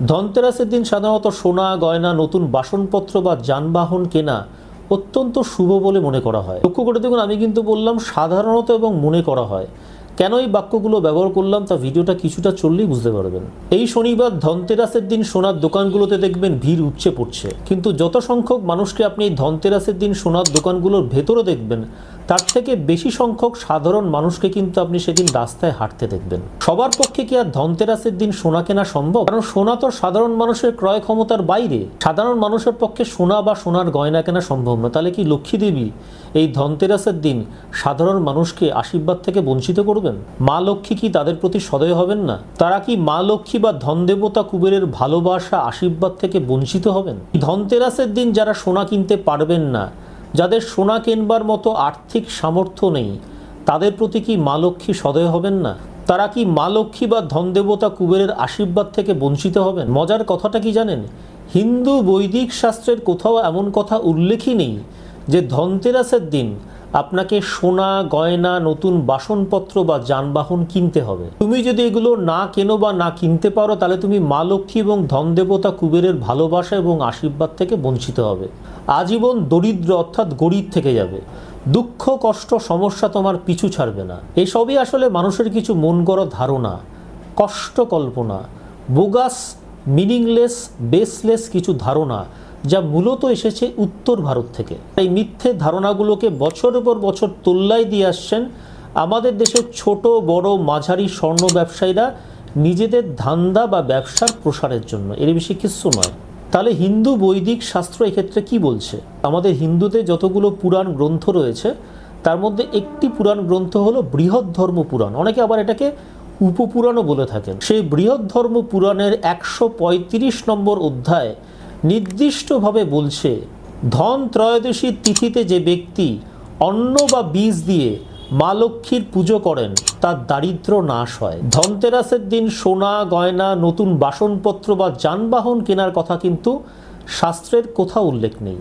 ধনতেরাসের দিন সাধারণত সোনা গয়না নতুন বাসনপত্র বা যানবাহন কেনা অত্যন্ত শুভ বলে মনে করা হয়। লক্ষ্য করে দেখুন, আমি কিন্তু বললাম সাধারণত এবং মনে করা হয়। কেন এই বাক্যগুলো ব্যবহার করলাম তা ভিডিওটা কিছুটা চললেই বুঝতে পারবেন। এই শনিবার ধনতেরাসের দিন সোনার দোকানগুলোতে দেখবেন ভিড় উপচে পড়ছে, কিন্তু যত সংখ্যক মানুষকে আপনি এই ধনতেরাসের দিন সোনার দোকানগুলোর ভেতরে দেখবেন তার থেকে বেশি সংখ্যক সাধারণ মানুষকে কিন্তু আপনি সেদিন রাস্তায় হাঁটতে দেখবেন। সবার পক্ষে কি আর ধনতেরাসের দিন সোনা কেনা সম্ভব? কারণ সোনা তো সাধারণ মানুষের ক্রয় ক্ষমতার বাইরে। সাধারণ মানুষের পক্ষে সোনা বা সোনার গয়না কেনা সম্ভব না। তাহলে কি লক্ষ্মী দেবী এই ধনতেরাসের দিন সাধারণ মানুষকে আশীর্বাদ থেকে বঞ্চিত করবেন? মা লক্ষ্মী কি তাদের প্রতি সদয় হবেন না? তারা কি মা লক্ষ্মী বা ধন দেবতা কুবেরের ভালোবাসা আশীর্বাদ থেকে বঞ্চিত হবেন? ধনতেরাসের দিন যারা সোনা কিনতে পারবেন না, যাদের সোনা কেনবার মতো আর্থিক সামর্থ্য নেই, তাদের প্রতি কি মা লক্ষ্মী সদয় হবেন না? তারা কি মা লক্ষ্মী বা ধন দেবতা কুবেরের আশীর্বাদ থেকে বঞ্চিত হবেন? মজার কথাটা কি জানেন? হিন্দু বৈদিক শাস্ত্রের কোথাও এমন কথা উল্লেখই নেই যে ধনতেরাসের দিন আপনাকে সোনা গয়না নতুন বাসনপত্র বা যানবাহন কিনতে হবে। তুমি যদি এগুলো না কেনো বা না কিনতে পারো, তাহলে তুমি মা লক্ষ্মী এবং ধন দেবতা কুবেরের ভালোবাসা এবং আশীর্বাদ থেকে বঞ্চিত হবে। আজীবন দরিদ্র অর্থাৎ গরিব থেকে যাবে। দুঃখ কষ্ট সমস্যা তোমার পিছু ছাড়বে না। এসবই আসলে মানুষের কিছু মন গড়া ধারণা, কষ্ট কল্পনা, বোগাস, মিনিংলেস, বেসলেস কিছু ধারণা, যা মূলত এসেছে উত্তর ভারত থেকে। এই মিথ্যে ধারণাগুলোকে বছরের পর বছর তোল্লাই দিয়ে আসছেন আমাদের দেশের ছোট বড় মাঝারি স্বর্ণ ব্যবসায়ীরা নিজেদের ধান্দা বা ব্যবসার প্রসারের জন্য। এর বেশি কিছু নয়। তাহলে হিন্দু বৈদিক শাস্ত্র এক্ষেত্রে কি বলছে? আমাদের হিন্দুতে যতগুলো পুরাণ গ্রন্থ রয়েছে তার মধ্যে একটি পুরাণ গ্রন্থ হলো বৃহৎ ধর্ম পুরাণ। অনেকে আবার এটাকে উপপুরাণও বলে থাকেন। সেই বৃহৎ ধর্ম পুরাণের 135 নম্বর অধ্যায় নির্দিষ্টভাবে বলছে, ধন ত্রয়োদশীর তিথিতে যে ব্যক্তি অন্ন বা বীজ দিয়ে মা লক্ষ্মীর পুজো করেন তার দারিদ্র নাশ হয়। ধনতেরাসের দিন সোনা গয়না নতুন বাসনপত্র বা যানবাহন কেনার কথা কিন্তু শাস্ত্রের কোথাও উল্লেখ নেই।